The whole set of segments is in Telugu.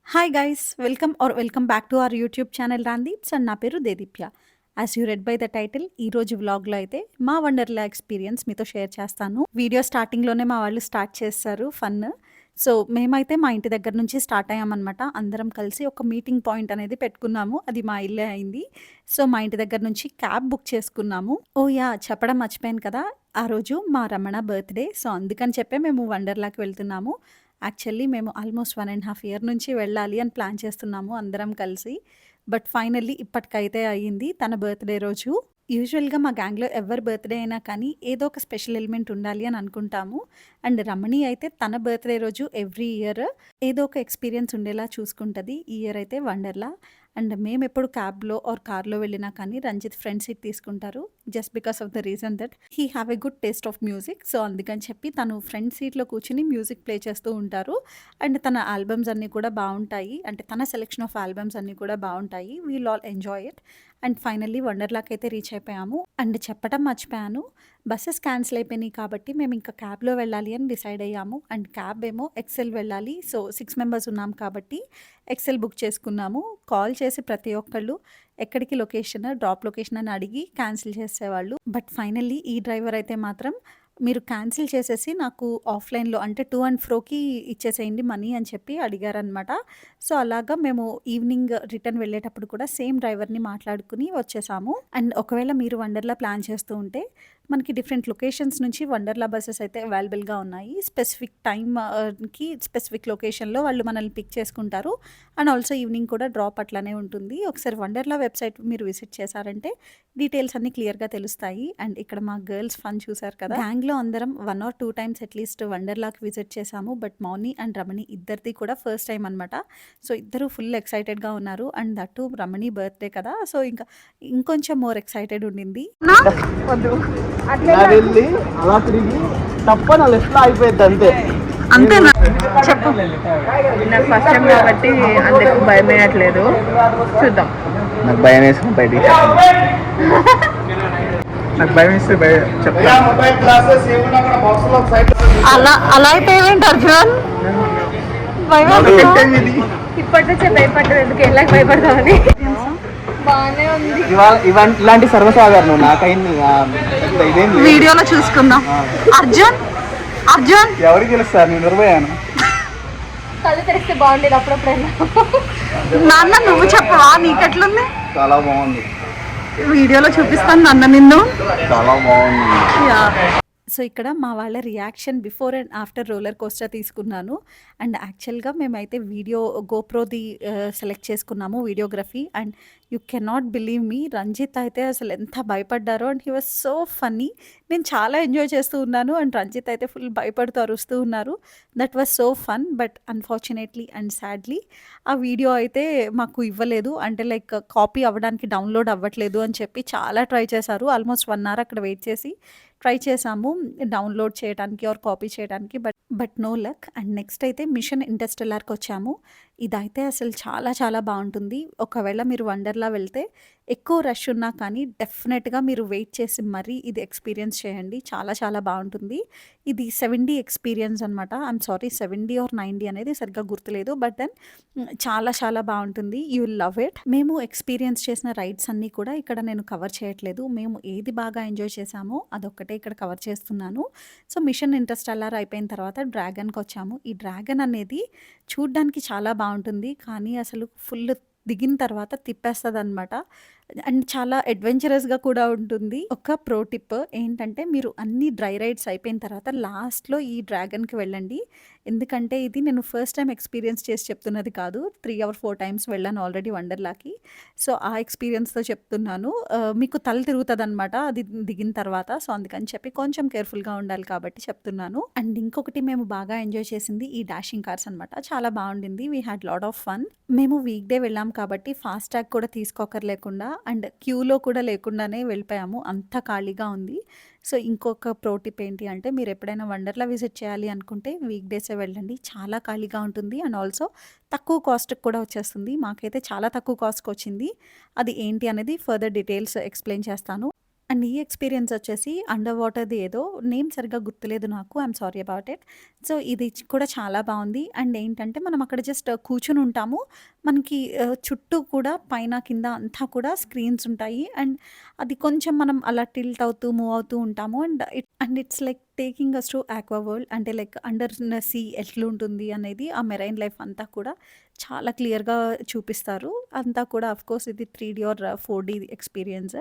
Hi guys! Welcome back to our YouTube channel Ramdeeps and నా పేరు Dedeepya. As you read by the title ఈరోజు వ్లాగ్‌లో అయితే మా వండర్‌లా ఎక్స్‌పీరియన్స్ మీతో షేర్ చేస్తాను. వీడియో స్టార్టింగ్‌లోనే మా వాళ్ళు స్టార్ట్ చేస్తారు ఫన్. సో, మేమైతే మా ఇంటి దగ్గర నుంచి స్టార్ట్ అయ్యామనమాట. అందరం కలిసి ఒక మీటింగ్ పాయింట్ అనేది పెట్టుకున్నాము. అది మా ఇల్లే అయింది. సో, మా ఇంటి దగ్గర నుంచి క్యాబ్ బుక్ చేసుకున్నాము. ఓహ్! యాహ్! చెప్పడం మర్చిపోయాను కదా! ఆ రోజు మా రమణ బర్త్‌డే. సో, అందుకని చెప్పే మేము వండర్‌లాకి వెళ్తున్నాము. యాక్చువల్లీ మేము ఆల్మోస్ట్ 1½ ఇయర్ నుంచి వెళ్ళాలి అని ప్లాన్ చేస్తున్నాము అందరం కలిసి. బట్ ఫైనల్లీ ఇప్పటికైతే అయ్యింది తన బర్త్‌డే రోజు. యూజువల్‌గా మా గ్యాంగ్‌లో ఎవరి బర్త్‌డే అయినా కానీ ఏదో ఒక స్పెషల్ ఎలిమెంట్ ఉండాలి అని అనుకుంటాము. అండ్ రమణి అయితే తన బర్త్‌డే రోజు ఎవ్రీ ఇయర్ ఏదో ఒక ఎక్స్‌పీరియన్స్ ఉండేలా చూసుకుంటది. ఈ ఇయర్ అయితే వండర్‌లా. అండ్ మేమెప్పుడు క్యాబ్‌లో ఆర్ కార్‌లో వెళ్ళినా కానీ రంజిత్ ఫ్రంట్ సీట్ తీసుకుంటారు. Just because of the reason that he have a good taste of music. So, అందుకని చెప్పి తను ఫ్రంట్ సీట్‌లో కూర్చొని మ్యూజిక్ ప్లే చేస్తూ ఉంటారు. అండ్ తన ఆల్బమ్స్ అన్నీ కూడా బావుంటాయి. అంటే తన సెలెక్షన్ ఆఫ్ ఆల్బమ్స్ అన్నీ కూడా బావుంటాయి. We'll all enjoy it. And finally వండర్‌లాకైతే రీచ్ అయిపోయాము. అండ్ చెప్పడం మర్చిపోయాను. బసెస్ క్యాన్సిల్ అయిపోయినాయి కాబట్టి మేము ఇంకా క్యాబ్‌లో వెళ్ళాలి అని డిసైడ్ అయ్యాము. అండ్ క్యాబ్ ఏమో ఎక్సెల్ వెళ్ళాలి. సో, 6 మెంబర్స్ ఉన్నాం కాబట్టి ఎక్సెల్ బుక్ చేసుకున్నాము. కాల్ చేసి ప్రతి ఒక్కళ్ళు ఎక్కడికి లొకేషన్, డ్రాప్ లొకేషన్ అని అడిగి క్యాన్సిల్ చేసేవాళ్ళు. బట్ ఫైనల్లీ ఈ డ్రైవర్ అయితే మాత్రం మీరు క్యాన్సిల్ చేసేసి నాకు ఆఫ్‌లైన్‌లో అంటే టు అండ్ ఫ్రోకి ఇచ్చేసేయండి మనీ అని చెప్పి అడిగారనమాట. సో, అలాగా మేము ఈవినింగ్ రిటర్న్ వెళ్ళేటప్పుడు కూడా సేమ్ డ్రైవర్‌ని మాట్లాడుకుని వచ్చేసాము. అండ్ ఒకవేళ మీరు వండర్‌లా ప్లాన్ చేస్తూ ఉంటే మనకి డిఫరెంట్ లొకేషన్స్ నుంచి వండర్‌లా బసెస్ అయితే అవైలబుల్‌గా ఉన్నాయి. స్పెసిఫిక్ టైమ్‌కి స్పెసిఫిక్ లొకేషన్‌లో వాళ్ళు మనల్ని పిక్ చేసుకుంటారు. అండ్ ఆల్సో ఈవినింగ్ కూడా డ్రాప్ అట్లానే ఉంటుంది. ఒకసారి వండర్‌లా వెబ్‌సైట్ మీరు విజిట్ చేశారంటే డీటెయిల్స్ అన్నీ క్లియర్‌గా తెలుస్తాయి. అండ్ ఇక్కడ మా గర్ల్స్ ఫన్ చూసారు కదా! గ్యాంగ్‌లో అందరం 1 ఆర్ 2 టైమ్స్ అట్‌లీస్ట్ వండర్‌లాకి విజిట్ చేశాము. బట్ మౌని అండ్ రమణి ఇద్దరిది కూడా ఫస్ట్ టైమ్ అనమాట. సో, ఇద్దరు ఫుల్ ఎక్సైటెడ్‌గా ఉన్నారు. And that two Ramani birthday కదా! సో, ఇంకా ఇంకొంచెం మోర్ ఎక్సైటెడ్ ఉండింది. వద్దు అలా వెళ్ళి అలా తిరిగి తప్ప నా లెఫ్ట్ లో అయిపోయింది అంతే. అంతేనా? చెప్పు. నాకు ఫస్ట్ టైం కాబట్టి అందుకు భయం వేయట్లేదు. చూద్దాం. నాకు భయం వేసిన బయటికి నాకు భయం వేస్తే అలా అయితే ఏంటి అర్జున్? ఇప్పటి నుంచే భయపడ్డది ఎందుకు వెళ్ళాక భయపడతామని. బాగానే ఉంది. ఇలాంటి సర్వసాధారణం నాకైంది. ఇదేం లేదు. వీడియోలో చూసుకుందాం. అర్జున్ ఎవరికి తెలుస్తారు, నేను నిర్భయాను. కళ్ళు తెరిస్తే బాగుండేది అప్పుడప్పుడైనా. నాన్న నువ్వు చెప్పవా నీకెట్లుంది? చాలా బాగుంది. వీడియోలో చూపిస్తాను నాన్న నిన్ను. చాలా బాగుంది. సో, ఇక్కడ మా వాళ్ళ reaction before and after roller coaster తీసుకున్నాను. అండ్ యాక్చువల్‌గా మేమైతే గోప్రోది సెలెక్ట్ చేసుకున్నాము videography. And you cannot believe మీ రంజిత్ అయితే అసలు ఎంత భయపడ్డారో. And he was so funny. నేను చాలా ఎంజాయ్ చేస్తూ ఉన్నాను. అండ్ రంజిత్ అయితే ఫుల్ భయపడుతూ అరుస్తూ ఉన్నారు. That was so fun. But unfortunately and sadly ఆ వీడియో అయితే మాకు ఇవ్వలేదు. అంటే లైక్ కాపీ అవ్వడానికి డౌన్‌లోడ్ అవ్వట్లేదు అని చెప్పి చాలా ట్రై చేశారు. ఆల్మోస్ట్ 1 అవర్ అక్కడ వెయిట్ చేసి ట్రై చేసాము డౌన్లోడ్ చేయడానికి ఆర్ కాపీ చేయడానికి. But no luck. And next అయితే మిషన్ ఇంటర్‌స్టెల్లార్‌కి వచ్చాము. ఇదైతే అసలు చాలా చాలా బావుంటుంది. ఒకవేళ మీరు వండర్‌లా వెళ్తే ఎక్కువ రష్ ఉన్నా కానీ డెఫినెట్‌గా మీరు వెయిట్ చేసి మరీ ఇది ఎక్స్‌పీరియన్స్ చేయండి. చాలా చాలా బావుంటుంది. ఇది 7D ఎక్స్‌పీరియన్స్ అనమాట. I'm sorry 7D are 9D అనేది సరిగ్గా గుర్తులేదు. బట్ దెన్ చాలా చాలా బావుంటుంది. You will love it. మేము ఎక్స్‌పీరియన్స్ చేసిన రైడ్స్ అన్నీ కూడా ఇక్కడ నేను కవర్ చేయట్లేదు. మేము ఏది బాగా ఎంజాయ్ చేశామో అదొక్కటే ఇక్కడ కవర్ చేస్తున్నాను. సో, మిషన్ ఇంటర్‌స్టెల్లార్ అయిపోయిన తర్వాత డ్రాగన్‌కొచ్చాము. ఈ డ్రాగన్ అనేది చూడ్డానికి చాలా బావుంటుంది. కానీ అసలు ఫుల్ దిగిన తర్వాత తిప్పేస్తదనమాట. అండ్ చాలా అడ్వెంచరస్‌గా కూడా ఉంటుంది. ఒక ప్రో టిప్ ఏంటంటే మీరు అన్ని డ్రై రైడ్స్ అయిపోయిన తర్వాత లాస్ట్‌లో ఈ డ్రాగన్‌కి వెళ్ళండి. ఎందుకంటే ఇది నేను ఫస్ట్ టైమ్ ఎక్స్‌పీరియన్స్ చేసి చెప్తున్నది కాదు. 3 ఆర్ 4 టైమ్స్ వెళ్ళాను ఆల్రెడీ వండర్‌లాకి. సో, ఆ ఎక్స్‌పీరియన్స్‌తో చెప్తున్నాను. మీకు తల తిరుగుతదనమాట అది దిగిన తర్వాత. సో, అందుకని చెప్పి కొంచెం కేర్‌ఫుల్‌గా ఉండాలి కాబట్టి చెప్తున్నాను. అండ్ ఇంకొకటి మేము బాగా ఎంజాయ్ చేసింది ఈ డాషింగ్ కార్స్ అనమాట. చాలా బావుండింది. We had lot of fun. మేము వీక్ డే వెళ్ళాం కాబట్టి ఫాస్ట్ ట్యాగ్ కూడా తీసుకోక్కర్లేకుండా అండ్ క్యూలో కూడా లేకుండానే వెళ్ళిపోయాము. అంత ఖాళీగా ఉంది. సో, ఇంకొక ప్రో టిప్ ఏంటి అంటే మీరు ఎప్పుడైనా వండర్‌లా విజిట్ చేయాలి అనుకుంటే వీక్ డేసే వెళ్ళండి. చాలా ఖాళీగా ఉంటుంది. అండ్ ఆల్సో తక్కువ కాస్ట్‌కి కూడా వచ్చేస్తుంది. మాకైతే చాలా తక్కువ కాస్ట్‌కి వచ్చింది. అది ఏంటి అనేది ఫర్దర్ డీటెయిల్స్ ఎక్స్‌ప్లెయిన్ చేస్తాను. అండ్ ఈ ఎక్స్‌పీరియన్స్ వచ్చేసి అండర్ వాటర్‌ది ఏదో నేమ్ సరిగ్గా గుర్తులేదు నాకు. I'm sorry about it. So, ఇది కూడా చాలా బావుంది. అండ్ ఏంటంటే మనం అక్కడ జస్ట్ కూర్చొని ఉంటాము. మనకి చుట్టూ కూడా పైన, కింద అంతా కూడా స్క్రీన్స్ ఉంటాయి. అండ్ అది కొంచెం మనం అలా టిల్ట్ అవుతూ, మూవ్ అవుతూ ఉంటాము. And it's like taking us to aqua world. అంటే లైక్ అండర్ సీ ఎట్లుంటుంది అనేది ఆ మెరైన్ లైఫ్ అంతా కూడా చాలా క్లియర్‌గా చూపిస్తారు. అంతా కూడా ఆఫ్‌కోర్స్ ఇది 3డీ ఆర్ 4డీ ఎక్స్‌పీరియన్స్.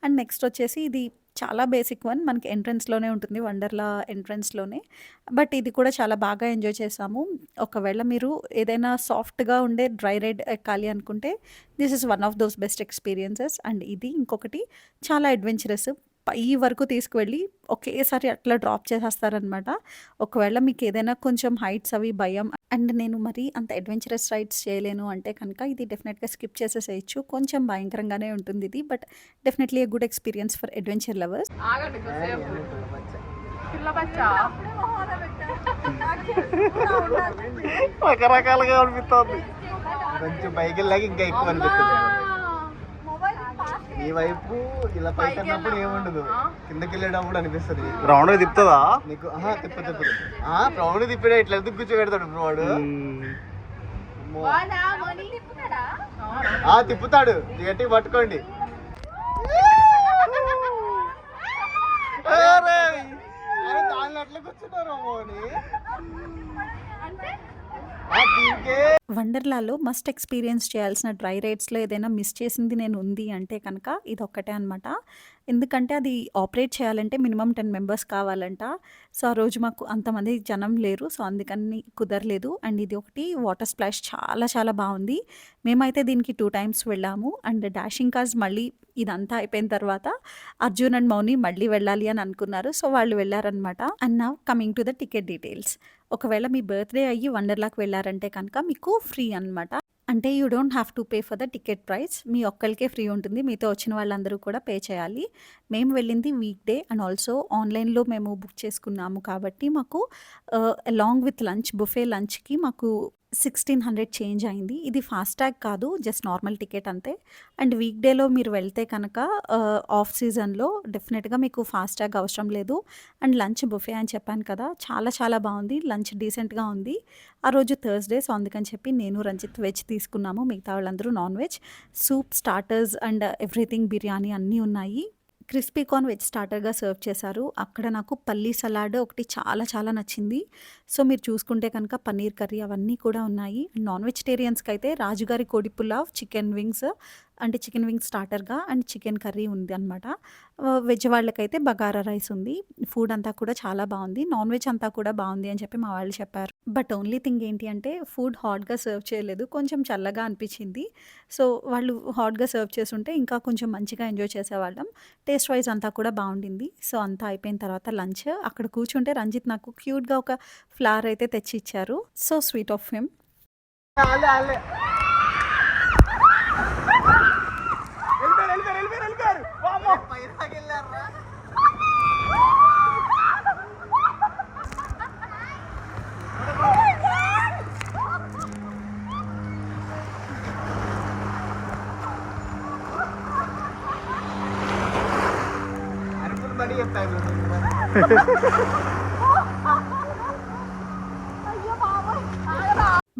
అండ్ నెక్స్ట్ వచ్చేసి ఇది చాలా బేసిక్ వన్. మనకి ఎంట్రన్స్‌లోనే ఉంటుంది. వండర్‌లా ఎంట్రన్స్‌లోనే. బట్ ఇది కూడా చాలా బాగా ఎంజాయ్ చేశాము. ఒకవేళ మీరు ఏదైనా సాఫ్ట్‌గా ఉండే డ్రై రైడ్ ఎక్కాలి అనుకుంటే this is one of those best experiences. And ఇది ఇంకొకటి చాలా అడ్వెంచరస్. పై వరకు తీసుకువెళ్ళి ఒకేసారి అట్లా డ్రాప్ చేసేస్తారనమాట. ఒకవేళ మీకేదైనా కొంచెం హైట్స్ అవి భయం అండ్ నేను మరీ అంత అడ్వెంచరస్ రైడ్స్ చేయలేను అంటే కనుక ఇది డెఫినెట్‌గా స్కిప్ చేసేసేయొచ్చు. కొంచెం భయంకరంగానే ఉంటుంది ఇది. But definitely a good experience for adventure lovers. ఆగండి కొద్దిసేపు. పిల్ల బచ్చ. రకరకాలుగా అనిపిస్తుంది. కొంచెం పైకి వెళ్ళాక ఇంకా ఎక్కువ అనిపిస్తుంది. ఈ వైపు ఇలా పైకి అన్నప్పుడు ఏముండదు, కిందకి వెళ్ళేటప్పుడు అనిపిస్తుంది. రౌండ్ తిప్పుతుందా నీకు? తిప్పదు. రౌండ్ తిప్పినా ఇట్లా ఎందుకు కూర్చోబెడతాడు వాడు. తిప్పుతాడు, గట్టి పట్టుకోండి. దానిలో అట్లా కూర్చున్నారు వండర్లాలో మస్ట్ ఎక్స్‌పీరియన్స్ చేయాల్సిన డ్రై రైడ్స్‌లో ఏదైనా మిస్ చేసింది నేను ఉంది అంటే కనుక ఇదొక్కటే అనమాట. ఎందుకంటే అది ఆపరేట్ చేయాలంటే మినిమమ్ 10 మెంబర్స్ కావాలంట. సో, ఆ రోజు మాకు అంతమంది జనం లేరు. సో, అందుకని కుదరలేదు. అండ్ ఇది ఒకటి వాటర్ స్ప్లాష్ చాలా చాలా బావుంది. మేమైతే దీనికి 2 టైమ్స్ వెళ్ళాము. అండ్ డాషింగ్ కార్స్ మళ్ళీ ఇదంతా అయిపోయిన తర్వాత అర్జున్ అండ్ మౌని మళ్ళీ వెళ్ళాలి అని అనుకున్నారు. సో, వాళ్ళు వెళ్లారనమాట. And now coming to the ticket details. ఒకవేళ మీ బర్త్‌డే అయ్యి వండర్లాకి వెళ్లారంటే కనుక మీకు ఫ్రీ అనమాట. అంటే you don't have to pay for the ticket price. మీ ఒక్కళ్ళకే ఫ్రీ ఉంటుంది. మీతో వచ్చిన వాళ్ళందరూ కూడా పే చేయాలి. మేము వెళ్ళింది వీక్ డే అండ్ ఆల్సో ఆన్‌లైన్‌లో మేము బుక్ చేసుకున్నాము కాబట్టి మాకు అలాంగ్ విత్ లంచ్ బుఫే లంచ్‌కి మాకు 1600 చేంజ్ అయింది. ఇది ఫాస్టాగ్ కాదు, జస్ట్ నార్మల్ టికెట్ అంతే. అండ్ వీక్ డేలో మీరు వెళ్తే కనుక ఆఫ్ సీజన్‌లో డెఫినెట్‌గా మీకు ఫాస్టాగ్ అవసరం లేదు. అండ్ లంచ్ బుఫే అని చెప్పాను కదా, చాలా చాలా బావుంది. లంచ్ డీసెంట్‌గా ఉంది. ఆ రోజు థర్స్‌డే. సో, అందుకని చెప్పి నేను, రంజిత్ వెజ్ తీసుకున్నాము. మిగతా వాళ్ళందరూ non veg. Soup, starters and everything biryani అన్నీ ఉన్నాయి. క్రిస్పీ కార్న్ వెజ్ స్టార్టర్‌గా సర్వ్ చేశారు. అక్కడ నాకు పల్లీ సలాడ్ ఒకటి చాలా చాలా నచ్చింది. సో, మీరు చూసుకుంటే కనుక పన్నీర్ కర్రీ అవన్నీ కూడా ఉన్నాయి. నాన్ వెజిటేరియన్స్‌కి అయితే రాజుగారి కోడి పులావ్, చికెన్ వింగ్స్ అంటే చికెన్ వింగ్స్ స్టార్టర్‌గా అండ్ చికెన్ కర్రీ ఉందనమాట. వెజ్ వాళ్ళకైతే బగారా రైస్ ఉంది. ఫుడ్ అంతా కూడా చాలా బావుంది. నాన్ వెజ్ అంతా కూడా బావుంది అని చెప్పి మా వాళ్ళు చెప్పారు. బట్ ఓన్లీ థింగ్ ఏంటి అంటే ఫుడ్ హాట్‌గా సర్వ్ చేయలేదు. కొంచెం చల్లగా అనిపించింది. సో, వాళ్ళు హాట్‌గా సర్వ్ చేసుంటే ఇంకా కొంచెం మంచిగా ఎంజాయ్ చేసేవాళ్ళం. టేస్ట్ వైజ్ అంతా కూడా బావుండింది. సో, అంతా అయిపోయిన తర్వాత లంచ్ అక్కడ కూర్చుంటే రంజిత్ నాకు క్యూట్‌గా ఒక ఫ్లవర్ అయితే తెచ్చి ఇచ్చారు. So sweet of him.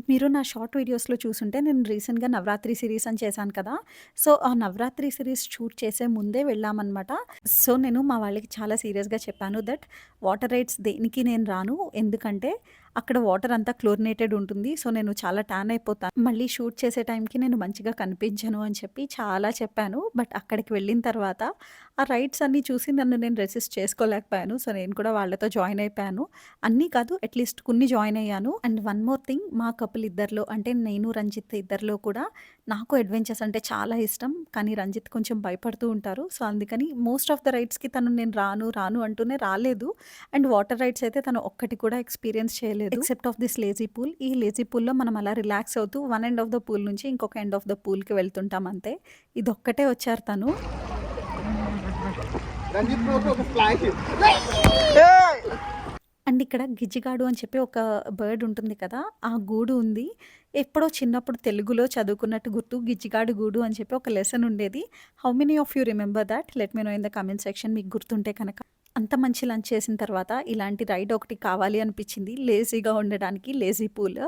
మీరు నా షార్ట్ వీడియోస్‌లో చూసుంటే నేను రీసెంట్‌గా నవరాత్రి సిరీస్ అని చేశాను కదా! సో, ఆ నవరాత్రి సిరీస్ షూట్ చేసే ముందే వెళ్ళామనమాట. సో, నేను మా వాళ్ళకి చాలా సీరియస్‌గా చెప్పాను దట్ వాటర్ రైడ్స్ దేనికి నేను రాను. ఎందుకంటే అక్కడ వాటర్ అంతా క్లోరినేటెడ్ ఉంటుంది. సో, నేను చాలా టాన్ అయిపోతాను. మళ్ళీ షూట్ చేసే టైంకి నేను మంచిగా కనిపించను అని చెప్పి చాలా చెప్పాను. బట్ అక్కడికి వెళ్ళిన తర్వాత ఆ రైడ్స్ అన్నీ చూసి నన్ను నేను రెసిస్ట్ చేసుకోలేకపోయాను. సో, నేను కూడా వాళ్ళతో జాయిన్ అయిపోయాను. అన్నీ కాదు, అట్‌లీస్ట్ కొన్ని జాయిన్ అయ్యాను. అండ్ వన్ మోర్ థింగ్, మా కపుల్ ఇద్దరిలో అంటే నేను, రంజిత్ ఇద్దరిలో కూడా నాకు అడ్వెంచర్స్ అంటే చాలా ఇష్టం. కానీ రంజిత్ కొంచెం భయపడుతూ ఉంటారు. సో, అందుకని మోస్ట్ ఆఫ్ ద రైడ్స్‌కి తను నేను రాను అంటూనే రాలేదు. అండ్ వాటర్ రైడ్స్ అయితే తను ఒక్కటి కూడా ఎక్స్‌పీరియన్స్ చేయలేదు. Except of this lazy pool. ఈ లేజీ పూల్‌లో మనం అలా రిలాక్స్ అవుతూ one end of the pool నుంచి ఇంకొక ఎండ్ ఆఫ్ ద పూల్‌కి వెళ్తుంటాం అంతే. ఇదొక్కటే వచ్చారు తను. రంజిత్ ఒక స్ప్లాష్. అండ్ ఇక్కడ గిజిగాడు అని చెప్పి ఒక బర్డ్ ఉంటుంది కదా! ఆ గూడు ఉంది. ఎప్పుడో చిన్నప్పుడు తెలుగులో చదువుకున్నట్టు గుర్తు. గిజిగాడు గూడు అని చెప్పి ఒక లెసన్ ఉండేది. How many of you remember that? Let me know in the comment section మీకు గుర్తుంటే కనుక. అంత మంచి లంచ్ చేసిన తర్వాత ఇలాంటి రైడ్ ఒకటి కావాలి అనిపించింది. లేజీగా ఉండడానికి lazy pool.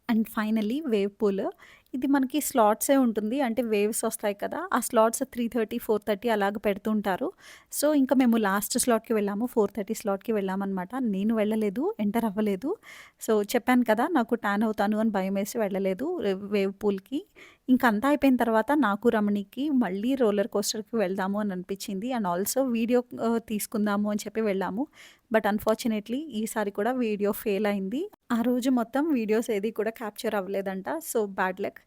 And finally wave pool. ఇది మనకి స్లాట్సే ఉంటుంది. అంటే వేవ్స్ వస్తాయి కదా! ఆ స్లాట్స్ 3:30, 4:30 అలాగ పెడుతుంటారు. సో, ఇంకా మేము లాస్ట్ స్లాట్‌కి వెళ్ళాము. 4:30 స్లాట్‌కి వెళ్ళామనమాట. నేను వెళ్ళలేదు. ఎంటర్ అవ్వలేదు. సో, చెప్పాను కదా! నాకు టాన్ అవుతాను అని భయమేసి వెళ్ళలేదు వేవ్ పూల్‌కి. ఇంక అంతా అయిపోయిన తర్వాత నాకు, రమణికి మళ్ళీ రోలర్ కోస్టర్‌కి వెళ్దాము అని అనిపించింది. అండ్ ఆల్సో వీడియో తీసుకుందాము అని చెప్పి వెళ్ళాము. బట్ అన్‌ఫార్చునేట్‌లీ ఈసారి కూడా వీడియో ఫెయిల్ అయింది. ఆ రోజు మొత్తం వీడియోస్ ఏది కూడా క్యాప్చర్ అవ్వలేదంట. So, bad luck.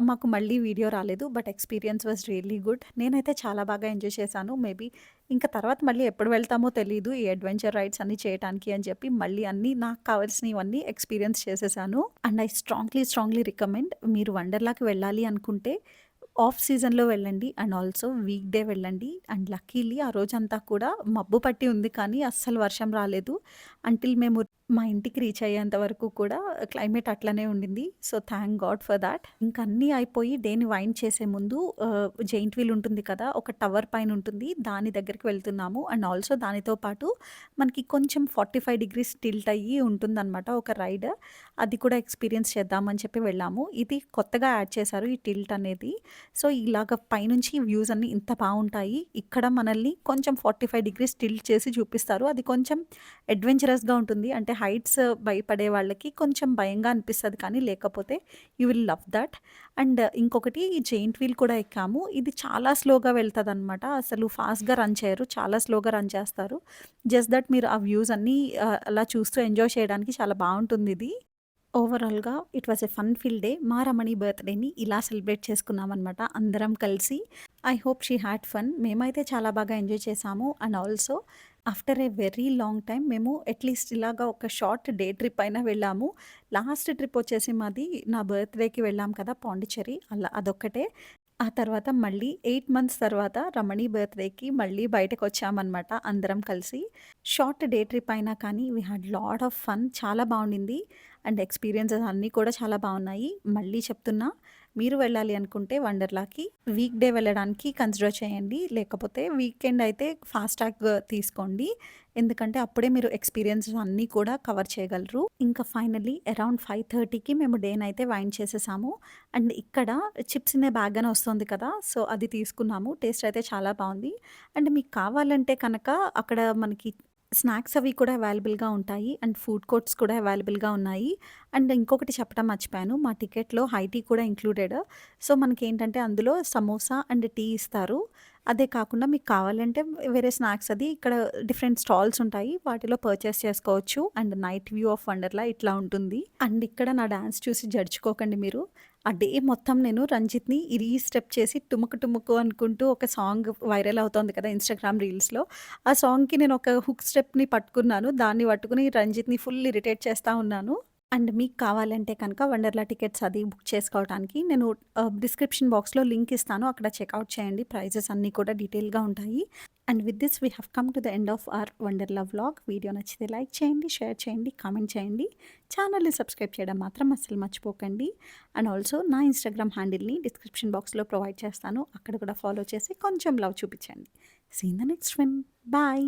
మాకు మళ్ళీ వీడియో రాలేదు. But experience was really good. నేనైతే చాలా బాగా ఎంజాయ్ చేశాను. మేబీ ఇంక తర్వాత మళ్ళీ ఎప్పుడు వెళ్తామో తెలీదు. ఈ అడ్వెంచర్ రైడ్స్ అన్నీ చేయటానికి అని చెప్పి మళ్ళీ అన్నీ నాకు కావాల్సినవన్నీ ఎక్స్‌పీరియన్స్ చేసేసాను. అండ్ ఐ స్ట్రాంగ్లీ రికమెండ్ మీరు వండర్‌లాకి వెళ్ళాలి అనుకుంటే ఆఫ్ సీజన్‌లో వెళ్ళండి. అండ్ ఆల్సో వీక్ డే వెళ్ళండి. అండ్ లక్కీలీ ఆ రోజంతా కూడా మబ్బు పట్టి ఉంది కానీ అస్సలు వర్షం రాలేదు. అంటిల్ మేము మా ఇంటికి రీచ్ అయ్యేంత వరకు కూడా క్లైమేట్ అట్లనే ఉండింది. So, thank God for thought. ఇంక అన్నీ అయిపోయి డేని వైండ్ చేసే ముందు జెయింట్ వీల్ ఉంటుంది కదా! ఒక టవర్ పైన ఉంటుంది. దాని దగ్గరికి వెళ్తున్నాము. అండ్ ఆల్సో దానితో పాటు మనకి కొంచెం 45 డిగ్రీస్ టిల్ట్ అయ్యి ఉంటుందనమాట ఒక రైడ్. అది కూడా ఎక్స్‌పీరియన్స్ చేద్దామని చెప్పి వెళ్ళాము. ఇది కొత్తగా యాడ్ చేశారు ఈ టిల్ట్ అనేది. సో, ఇలాగ పైనుంచి వ్యూస్ అన్నీ ఇంత బావుంటాయి. ఇక్కడ మనల్ని కొంచెం 45 డిగ్రీస్ టిల్ట్ చేసి చూపిస్తారు. అది కొంచెం అడ్వెంచరస్‌గా ఉంటుంది. అంటే హైట్స్ భయపడే వాళ్ళకి కొంచెం భయంగా అనిపిస్తది కానీ లేకపోతే you will love that. And ఇంకొకటి జెయింట్ వీల్ కూడా ఎక్కాము. ఇది చాలా స్లోగా వెళ్తదనమాట. అసలు ఫాస్ట్‌గా రన్ చేయరు. చాలా స్లోగా రన్ చేస్తారు. జస్ట్ దట్ మీరు ఆ వ్యూస్ అన్నీ అలా చూస్తూ ఎంజాయ్ చేయడానికి చాలా బావుంటుందిది. ఓవరాల్‌గా it was a fun fill day. మా రమణి బర్త్‌డేని ఇలా సెలబ్రేట్ చేసుకున్నామనమాట అందరం కలిసి. I hope she had fun. మేమైతే చాలా బాగా ఎంజాయ్ చేశాము. And also after a very long time మేము అట్‌లీస్ట్ ఇలాగా ఒక షార్ట్ డే ట్రిప్ అయినా వెళ్ళాము. లాస్ట్ ట్రిప్ వచ్చేసి మాది నా బర్త్‌డేకి వెళ్ళాం కదా! పాండిచ్చేరి అలా అదొక్కటే. ఆ తర్వాత మళ్ళీ 8 మంత్స్ తర్వాత రమణి బర్త్‌డేకి మళ్ళీ బయటకొచ్చామనమాట అందరం కలిసి. షార్ట్ డే ట్రిప్ అయినా కానీ we had lot of fun. చాలా బావుండింది. అండ్ ఎక్స్‌పీరియన్సెస్ అన్నీ కూడా చాలా బావున్నాయి. మళ్ళీ చెప్తున్నా మీరు వెళ్ళాలి అనుకుంటే వండర్‌లాకి వీక్ డే వెళ్ళడానికి కన్సిడర్ చేయండి. లేకపోతే వీకెండ్ అయితే ఫాస్ట్ ట్రాక్ తీసుకోండి. ఎందుకంటే అప్పుడే మీరు ఎక్స్‌పీరియన్సెస్ అన్నీ కూడా కవర్ చేయగలరు. ఇంకా ఫైనల్లీ అరౌండ్ 5:30కి మేము డేనైతే వైండ్ చేసేసాము. అండ్ ఇక్కడ చిప్స్ ఇన్ ఏ బ్యాగ్ అని వస్తుంది కదా! సో, అది తీసుకున్నాము. టేస్ట్ అయితే చాలా బావుంది. అండ్ మీకు కావాలంటే కనుక అక్కడ మనకి స్నాక్స్ అవి కూడా అవైలబుల్‌గా ఉంటాయి. అండ్ ఫుడ్ కోర్ట్స్ కూడా అవైలబుల్‌గా ఉన్నాయి. అండ్ ఇంకొకటి చెప్పడం మర్చిపోయాను. మా టికెట్‌లో హై టీ కూడా ఇంక్లూడెడ్. సో, మనకేంటంటే అందులో సమోసా అండ్ టీ ఇస్తారు. అదే కాకుండా మీకు కావాలంటే వేరే స్నాక్స్ అది ఇక్కడ డిఫరెంట్ స్టాల్స్ ఉంటాయి. వాటిలో పర్చేస్ చేసుకోవచ్చు. And night view of Wonderla ఇట్లా ఉంటుంది. అండ్ ఇక్కడ నా డాన్స్ చూసి జడ్జ్‌కోకండి మీరు. ఆ డే మొత్తం నేను రంజిత్‌ని ఈ స్టెప్ చేసి టుముకు టుముకు అనుకుంటూ ఒక సాంగ్ వైరల్ అవుతోంది కదా! ఇన్‌స్టాగ్రామ్ రీల్స్‌లో. ఆ సాంగ్‌కి నేను ఒక హుక్ స్టెప్‌ని పట్టుకున్నాను. దాన్ని పట్టుకొని రంజిత్‌ని ఫుల్ ఇరిటేట్ చేస్తా ఉన్నాను. అండ్ మీకు కావాలంటే కనుక వండర్‌లా టికెట్స్ అది బుక్ చేసుకోవడానికి నేను డిస్క్రిప్షన్ బాక్స్‌లో లింక్ ఇస్తాను. అక్కడ చెక్‌ఔట్ చేయండి. ప్రైజెస్ అన్నీ కూడా డీటెయిల్‌గా ఉంటాయి. And with this we have come to the end of our Wonderla vlog. Video నచ్చితే లైక్ చేయండి, షేర్ చేయండి, కామెంట్ చేయండి. ఛానల్‌ని సబ్స్క్రైబ్ చేయడం మాత్రం అస్సలు మర్చిపోకండి. అండ్ ఆల్సో నా ఇన్‌స్టాగ్రామ్ హ్యాండిల్‌ని డిస్క్రిప్షన్ బాక్స్‌లో ప్రొవైడ్ చేస్తాను. అక్కడ కూడా ఫాలో చేసి కొంచెం లవ్ చూపించండి. See in the next one. Bye.